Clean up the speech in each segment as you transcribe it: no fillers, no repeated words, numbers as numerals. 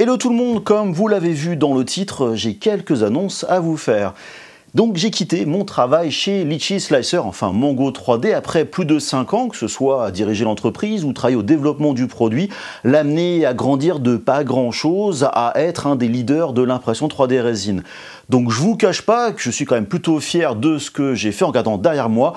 Hello tout le monde, comme vous l'avez vu dans le titre, j'ai quelques annonces à vous faire. Donc j'ai quitté mon travail chez Litchi Slicer, enfin Mongo 3D, après plus de 5 ans, que ce soit à diriger l'entreprise ou travailler au développement du produit, l'amener à grandir de pas grand chose à être un des leaders de l'impression 3D résine. Donc je vous cache pas que je suis quand même plutôt fier de ce que j'ai fait en regardant derrière moi,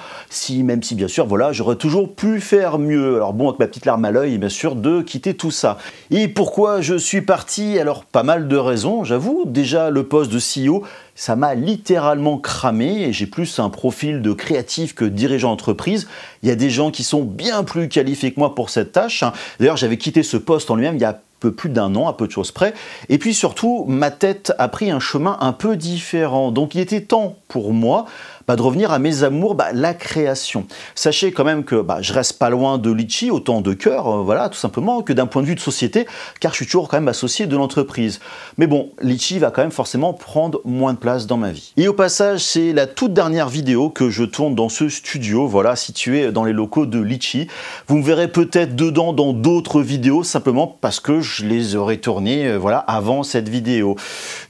même si bien sûr voilà, j'aurais toujours pu faire mieux. Alors bon, avec ma petite larme à l'œil, bien sûr, de quitter tout ça. Et pourquoi je suis parti? Alors pas mal de raisons, j'avoue. Déjà le poste de CEO, ça m'a littéralement cramé et j'ai plus un profil de créatif que dirigeant d'entreprise. Il y a des gens qui sont bien plus qualifiés que moi pour cette tâche. D'ailleurs, j'avais quitté ce poste en lui-même il y a peu plus d'un an, à peu de choses près. Et puis surtout, ma tête a pris un chemin un peu différent. Donc il était temps pour moi de revenir à mes amours, la création. Sachez quand même que je reste pas loin de Litchi, autant de cœur, voilà, tout simplement, que d'un point de vue de société, car je suis toujours quand même associé de l'entreprise. Mais bon, Litchi va quand même forcément prendre moins de place dans ma vie. Et au passage, c'est la toute dernière vidéo que je tourne dans ce studio, voilà, situé dans les locaux de Litchi. Vous me verrez peut-être dedans dans d'autres vidéos, simplement parce que je les aurais tournées, voilà, avant cette vidéo.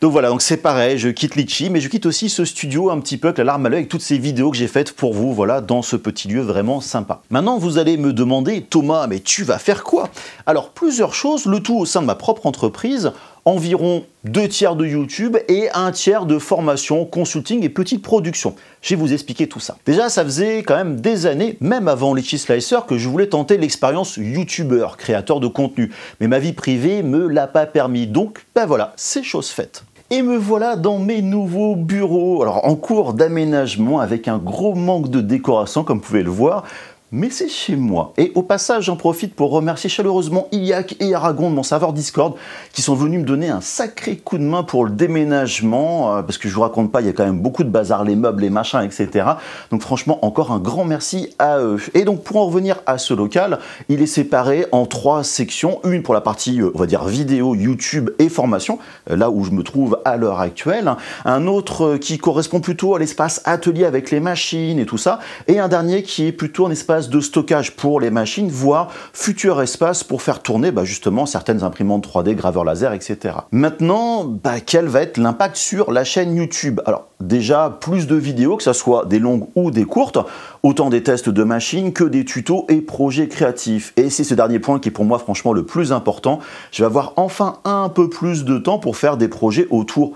Donc voilà, donc c'est pareil, je quitte Litchi, mais je quitte aussi ce studio un petit peu avec la larme à l'œil, toutes ces vidéos que j'ai faites pour vous, voilà, dans ce petit lieu vraiment sympa. Maintenant, vous allez me demander, Thomas, mais tu vas faire quoi? Alors, plusieurs choses, le tout au sein de ma propre entreprise, environ 2 tiers de YouTube et 1 tiers de formation, consulting et petite production. Je vais vous expliquer tout ça. Déjà, ça faisait quand même des années, même avant Litchi Slicer, que je voulais tenter l'expérience YouTuber, créateur de contenu. Mais ma vie privée me l'a pas permis, donc voilà, c'est chose faite. Et me voilà dans mes nouveaux bureaux, alors en cours d'aménagement avec un gros manque de décoration comme vous pouvez le voir, mais c'est chez moi. Et au passage, j'en profite pour remercier chaleureusement Iliac et Aragon de mon serveur Discord qui sont venus me donner un sacré coup de main pour le déménagement, parce que je vous raconte pas, il y a quand même beaucoup de bazar, les meubles, les machins, etc. Donc franchement, encore un grand merci à eux. Et donc pour en revenir à ce local, il est séparé en 3 sections, une pour la partie, on va dire, vidéo, YouTube et formation, là où je me trouve à l'heure actuelle, un autre qui correspond plutôt à l'espace atelier avec les machines et tout ça, et un dernier qui est plutôt un espace de stockage pour les machines, voire futur espace pour faire tourner justement certaines imprimantes 3D, graveurs laser, etc. Maintenant, quel va être l'impact sur la chaîne YouTube? Alors déjà, plus de vidéos, que ce soit des longues ou des courtes, autant des tests de machines que des tutos et projets créatifs. Et c'est ce dernier point qui est pour moi franchement le plus important. Je vais avoir enfin un peu plus de temps pour faire des projets autour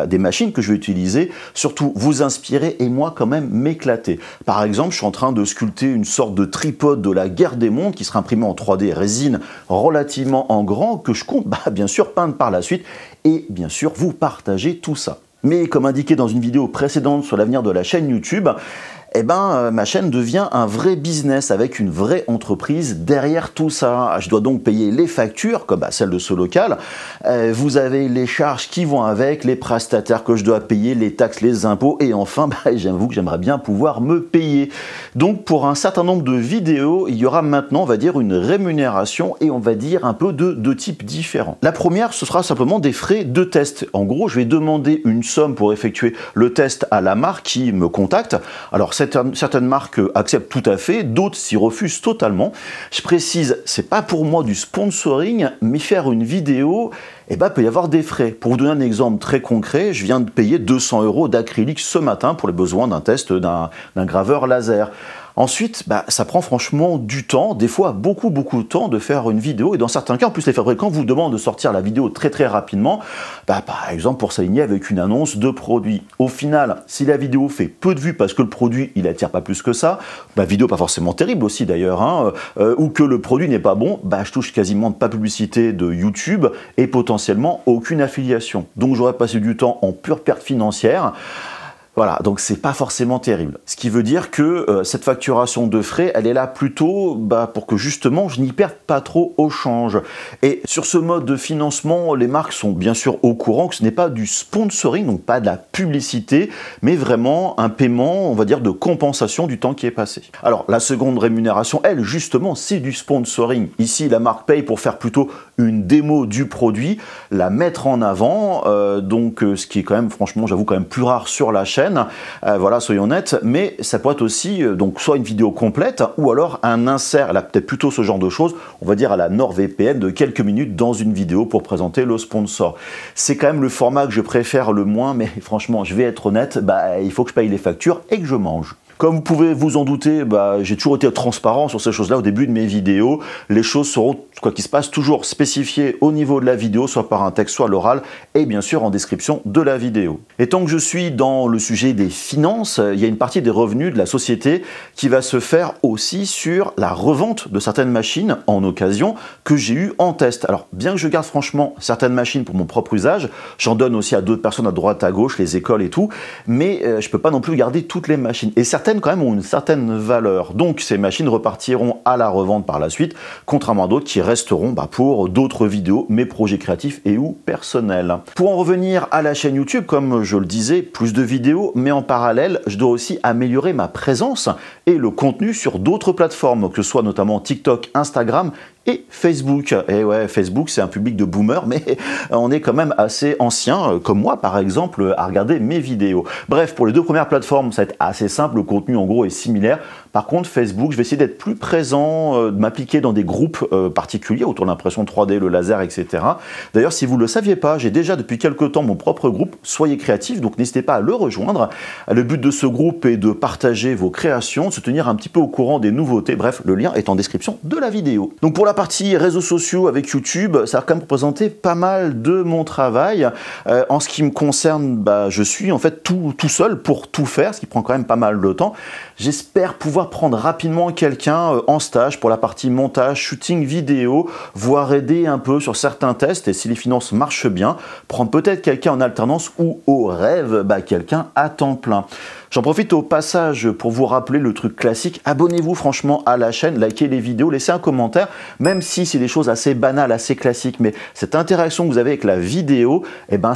des machines que je vais utiliser, surtout vous inspirer et moi quand même m'éclater. Par exemple, je suis en train de sculpter une sorte de tripode de la guerre des mondes qui sera imprimé en 3D résine relativement en grand que je compte bien sûr peindre par la suite et bien sûr vous partager tout ça. Mais comme indiqué dans une vidéo précédente sur l'avenir de la chaîne YouTube, ma chaîne devient un vrai business avec une vraie entreprise derrière tout ça. Je dois donc payer les factures, comme celle de ce local. Vous avez les charges qui vont avec, les prestataires que je dois payer, les taxes, les impôts, et enfin, j'avoue que j'aimerais bien pouvoir me payer. Donc pour un certain nombre de vidéos, il y aura maintenant, on va dire, une rémunération et on va dire un peu de 2 types différents. La première, ce sera simplement des frais de test. En gros, je vais demander une somme pour effectuer le test à la marque qui me contacte. Alors, certaines marques acceptent tout à fait, d'autres s'y refusent totalement. Je précise, c'est pas pour moi du sponsoring, mais faire une vidéo, peut y avoir des frais. Pour vous donner un exemple très concret, je viens de payer 200 € d'acrylique ce matin pour les besoins d'un test d'un graveur laser. Ensuite, ça prend franchement du temps, des fois beaucoup de temps de faire une vidéo et dans certains cas, en plus les fabricants vous demandent de sortir la vidéo très rapidement, par exemple pour s'aligner avec une annonce de produit. Au final, si la vidéo fait peu de vues parce que le produit il attire pas plus que ça, vidéo pas forcément terrible aussi d'ailleurs, ou que le produit n'est pas bon, je touche quasiment pas de publicité de YouTube et potentiellement aucune affiliation. Donc j'aurais passé du temps en pure perte financière. Voilà, donc c'est pas forcément terrible. Ce qui veut dire que cette facturation de frais, elle est là plutôt pour que justement je n'y perde pas trop au change. Et sur ce mode de financement, les marques sont bien sûr au courant que ce n'est pas du sponsoring, donc pas de la publicité, mais vraiment un paiement, on va dire, de compensation du temps qui est passé. Alors la seconde rémunération, elle, justement, c'est du sponsoring. Ici, la marque paye pour faire plutôt une démo du produit, la mettre en avant, donc ce qui est quand même, franchement, j'avoue, quand même plus rare sur la chaîne. chaîne, voilà, soyons honnêtes, mais ça pourrait être aussi donc soit une vidéo complète ou alors un insert, là peut-être plutôt ce genre de choses, on va dire à la NordVPN de quelques minutes dans une vidéo pour présenter le sponsor. C'est quand même le format que je préfère le moins, mais franchement, je vais être honnête, il faut que je paye les factures et que je mange. Comme vous pouvez vous en douter, j'ai toujours été transparent sur ces choses-là au début de mes vidéos. Les choses seront, quoi qu'il se passe, toujours spécifiées au niveau de la vidéo, soit par un texte, soit l'oral, et bien sûr en description de la vidéo. Et tant que je suis dans le sujet des finances, il y a une partie des revenus de la société qui va se faire aussi sur la revente de certaines machines en occasion que j'ai eu en test. Alors, bien que je garde franchement certaines machines pour mon propre usage, j'en donne aussi à d'autres personnes à droite, à gauche, les écoles et tout, mais je ne peux pas non plus garder toutes les machines. Et certaines quand même ont une certaine valeur. Donc ces machines repartiront à la revente par la suite, contrairement à d'autres qui resteront pour d'autres vidéos, mes projets créatifs et ou personnels. Pour en revenir à la chaîne YouTube, comme je le disais, plus de vidéos, mais en parallèle, je dois aussi améliorer ma présence et le contenu sur d'autres plateformes, que ce soit notamment TikTok, Instagram et Facebook. Et ouais, Facebook, c'est un public de boomers, mais on est quand même assez ancien, comme moi par exemple, à regarder mes vidéos. Bref, pour les deux premières plateformes, ça va être assez simple, le contenu en gros est similaire. Par contre, Facebook, je vais essayer d'être plus présent, de m'appliquer dans des groupes particuliers autour de l'impression 3D, le laser, etc. D'ailleurs, si vous ne le saviez pas, j'ai déjà depuis quelques temps mon propre groupe, Soyez Créatifs, donc n'hésitez pas à le rejoindre. Le but de ce groupe est de partager vos créations, de se tenir un petit peu au courant des nouveautés. Bref, le lien est en description de la vidéo. Donc pour la partie réseaux sociaux avec YouTube, ça va quand même représenter pas mal de mon travail. En ce qui me concerne, je suis en fait tout seul pour tout faire, ce qui prend quand même pas mal de temps. J'espère pouvoir prendre rapidement quelqu'un en stage pour la partie montage, shooting vidéo, voire aider un peu sur certains tests et si les finances marchent bien, prendre peut-être quelqu'un en alternance ou au rêve, quelqu'un à temps plein. J'en profite au passage pour vous rappeler le truc classique, abonnez-vous franchement à la chaîne, likez les vidéos, laissez un commentaire, même si c'est des choses assez banales, assez classiques, mais cette interaction que vous avez avec la vidéo,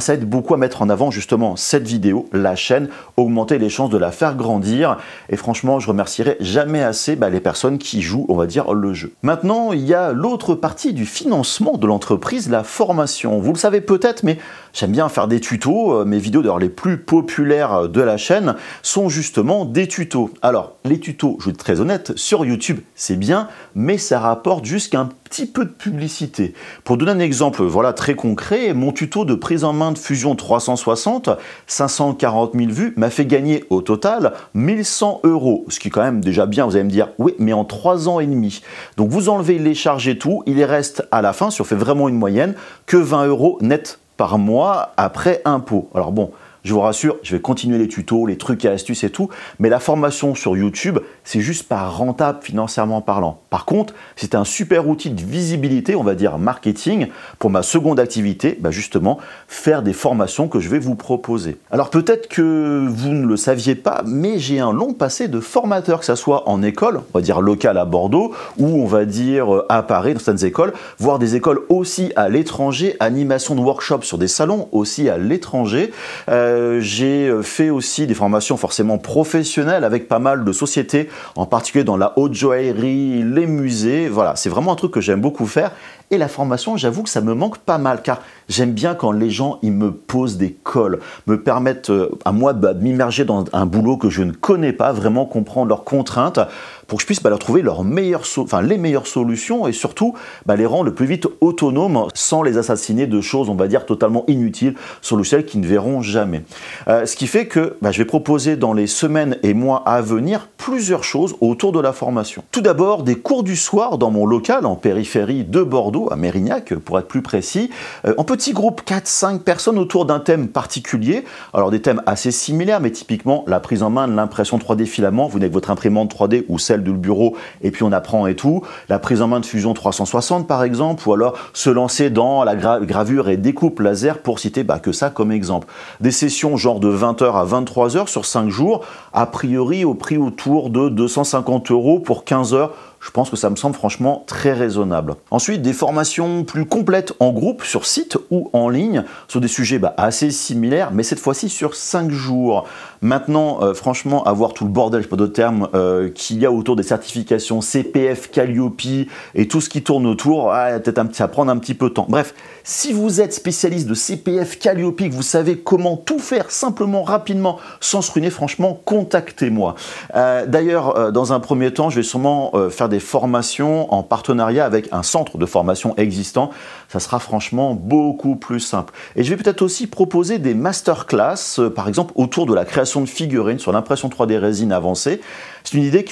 ça aide beaucoup à mettre en avant justement cette vidéo, la chaîne, augmenter les chances de la faire grandir, et franchement, je remercierai jamais assez les personnes qui jouent, on va dire, le jeu. Maintenant, il y a l'autre partie du financement de l'entreprise, la formation. Vous le savez peut-être, mais j'aime bien faire des tutos, mes vidéos d'ailleurs les plus populaires de la chaîne sont justement des tutos. Alors, les tutos, je vais être très honnête, sur YouTube, c'est bien, mais ça rapporte jusqu'à petit peu de publicité. Pour donner un exemple très concret, mon tuto de prise en main de Fusion 360, 540 000 vues, m'a fait gagner au total 1100 €, ce qui est quand même déjà bien, vous allez me dire, oui, mais en 3 ans et demi. Donc vous enlevez les charges et tout, il reste à la fin, si on fait vraiment une moyenne, que 20 € net par mois après impôt. Alors bon, je vous rassure, je vais continuer les tutos, les trucs et astuces et tout, mais la formation sur YouTube, c'est juste pas rentable financièrement parlant. Par contre, c'est un super outil de visibilité, on va dire marketing, pour ma seconde activité, justement, faire des formations que je vais vous proposer. Alors peut-être que vous ne le saviez pas, mais j'ai un long passé de formateur, que ce soit en école, on va dire locale à Bordeaux, ou on va dire à Paris, dans certaines écoles, voire des écoles aussi à l'étranger, animation de workshops sur des salons aussi à l'étranger. J'ai fait aussi des formations forcément professionnelles avec pas mal de sociétés, en particulier dans la haute joaillerie, les musées. Voilà, c'est vraiment un truc que j'aime beaucoup faire. Et la formation, j'avoue que ça me manque pas mal, car j'aime bien quand les gens ils me posent des cols, me permettent à moi de m'immerger dans un boulot que je ne connais pas, vraiment comprendre leurs contraintes, pour que je puisse leur trouver les meilleures solutions et surtout les rendre le plus vite autonomes sans les assassiner de choses, on va dire, totalement inutiles sur le ciel qu'ils ne verront jamais. Ce qui fait que je vais proposer dans les semaines et mois à venir plusieurs choses autour de la formation. Tout d'abord, des cours du soir dans mon local en périphérie de Bordeaux, à Mérignac pour être plus précis, en petit groupe 4-5 personnes autour d'un thème particulier. Alors des thèmes assez similaires, mais typiquement la prise en main de l'impression 3D filament, vous venez avec votre imprimante 3D ou celle du bureau et puis on apprend et tout. La prise en main de Fusion 360 par exemple, ou alors se lancer dans la gravure et découpe laser pour citer que ça comme exemple. Des sessions genre de 20h à 23h sur 5 jours, a priori au prix autour de 250 € pour 15 heures. Je pense que ça me semble franchement très raisonnable. Ensuite, des formations plus complètes en groupe, sur site ou en ligne, sur des sujets assez similaires, mais cette fois-ci sur 5 jours. Maintenant, franchement, avoir tout le bordel, je sais pas d'autres termes, qu'il y a autour des certifications CPF, Calliope et tout ce qui tourne autour, peut-être ça va prendre un petit peu de temps. Bref, Si vous êtes spécialiste de CPF, Calliope, que vous savez comment tout faire simplement, rapidement, sans se ruiner, franchement, contactez-moi. D'ailleurs, dans un premier temps, je vais sûrement faire des formations en partenariat avec un centre de formation existant. Ça sera franchement beaucoup plus simple. Et je vais peut-être aussi proposer des masterclass, par exemple, autour de la création de figurines sur l'impression 3D résine avancée. C'est une idée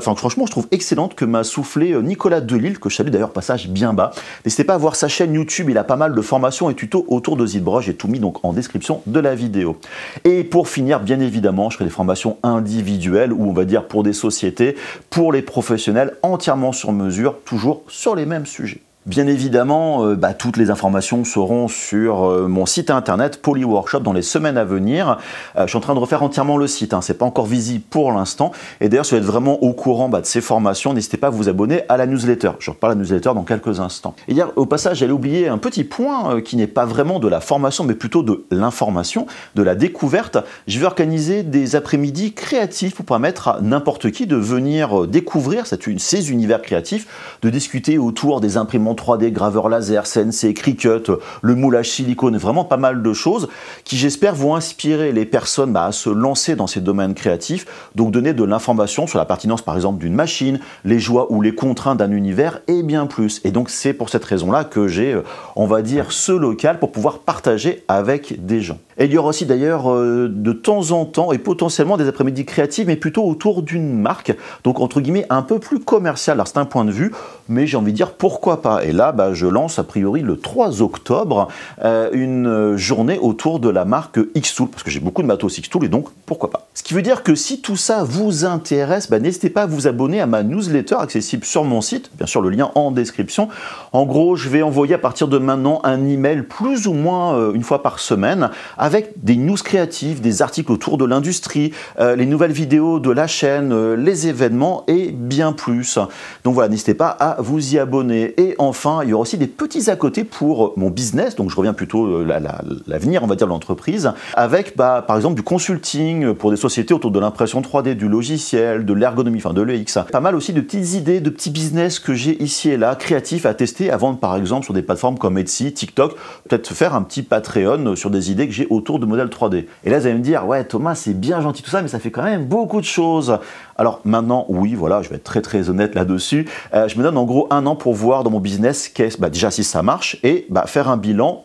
franchement, je trouve excellente, que m'a soufflé Nicolas Delisle, que je salue d'ailleurs passage bien bas. N'hésitez pas à voir sa chaîne YouTube, il a pas mal de formations et tutos autour de ZBrush, j'ai tout mis donc en description de la vidéo. Et pour finir, bien évidemment, je ferai des formations individuelles, ou on va dire pour des sociétés, pour les professionnels, entièrement sur mesure, toujours sur les mêmes sujets. Bien évidemment, toutes les informations seront sur mon site internet Polyworkshop dans les semaines à venir. Je suis en train de refaire entièrement le site, c'est pas encore visible pour l'instant. Et d'ailleurs, si vous êtes vraiment au courant de ces formations, n'hésitez pas à vous abonner à la newsletter. Je reparle de la newsletter dans quelques instants. Et hier, au passage, j'allais oublier un petit point qui n'est pas vraiment de la formation, mais plutôt de l'information, de la découverte. Je vais organiser des après-midi créatifs pour permettre à n'importe qui de venir découvrir ces univers créatifs, de discuter autour des imprimantes 3D, graveur laser, CNC, Cricut, le moulage silicone, vraiment pas mal de choses qui, j'espère, vont inspirer les personnes à se lancer dans ces domaines créatifs, donc donner de l'information sur la pertinence, par exemple, d'une machine, les joies ou les contraintes d'un univers et bien plus. Et donc, c'est pour cette raison-là que j'ai, on va dire, ce local pour pouvoir partager avec des gens. Et il y aura aussi d'ailleurs de temps en temps et potentiellement des après-midi créatifs, mais plutôt autour d'une marque, donc entre guillemets un peu plus commercial. Alors c'est un point de vue, mais j'ai envie de dire pourquoi pas. Et là, je lance a priori le 3 octobre une journée autour de la marque Xtool, parce que j'ai beaucoup de matos Xtool et donc pourquoi pas. Ce qui veut dire que si tout ça vous intéresse, n'hésitez pas à vous abonner à ma newsletter accessible sur mon site, bien sûr le lien en description. En gros, je vais envoyer à partir de maintenant un email plus ou moins une fois par semaine avec des news créatives, des articles autour de l'industrie, les nouvelles vidéos de la chaîne, les événements et bien plus. Donc voilà, n'hésitez pas à vous y abonner. Et enfin, il y aura aussi des petits à côté pour mon business, donc je reviens plutôt l'avenir, on va dire, de l'entreprise, avec par exemple du consulting pour des sociétés autour de l'impression 3D, du logiciel, de l'ergonomie, de l'EX. Pas mal aussi de petites idées, de petits business que j'ai ici et là, créatifs à tester, à vendre par exemple sur des plateformes comme Etsy, TikTok, peut-être faire un petit Patreon sur des idées que j'ai autour de modèles 3D. Et là, vous allez me dire, ouais Thomas, c'est bien gentil tout ça, mais ça fait quand même beaucoup de choses. Alors maintenant, oui, voilà, je vais être très honnête là-dessus. Je me donne en gros 1 an pour voir dans mon business déjà si ça marche et faire un bilan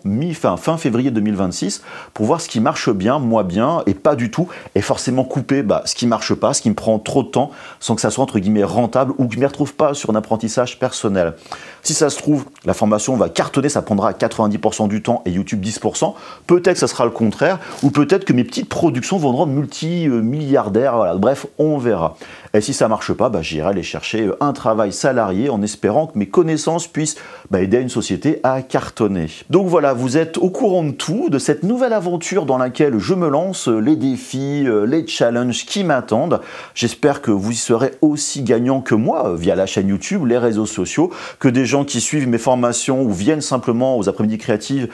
fin février 2026 pour voir ce qui marche bien, moi bien, et pas du tout, et forcément couper ce qui marche pas, ce qui me prend trop de temps, sans que ça soit entre guillemets rentable ou que je ne m'y retrouve pas sur un apprentissage personnel. Si ça se trouve, la formation va cartonner, ça prendra 90% du temps et YouTube 10%. Peut-être que ça sera le contraire, ou peut-être que mes petites productions vont rendre multimilliardaires. Voilà. Bref, on verra. Et si ça marche pas, j'irai aller chercher un travail salarié en espérant que mes connaissances puissent aider une société à cartonner. Donc voilà, vous êtes au courant de tout, de cette nouvelle aventure dans laquelle je me lance, les défis, les challenges qui m'attendent. J'espère que vous y serez aussi gagnant que moi via la chaîne YouTube, les réseaux sociaux, que des gens qui suivent mes formations ou viennent simplement aux après-midi créatives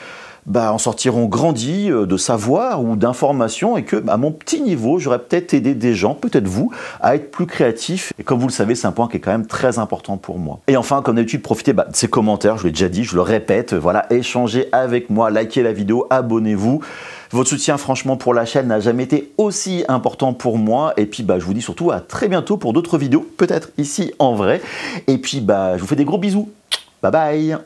en sortiront grandis de savoir ou d'informations et que à mon petit niveau, j'aurais peut-être aidé des gens, peut-être vous, à être plus créatifs. Et comme vous le savez, c'est un point qui est quand même très important pour moi. Et enfin, comme d'habitude, profitez de ces commentaires, je l'ai déjà dit, je le répète, voilà, échangez avec moi, likez la vidéo, abonnez-vous. Votre soutien, franchement, pour la chaîne n'a jamais été aussi important pour moi. Et puis, je vous dis surtout à très bientôt pour d'autres vidéos, peut-être ici en vrai. Et puis, je vous fais des gros bisous. Bye bye!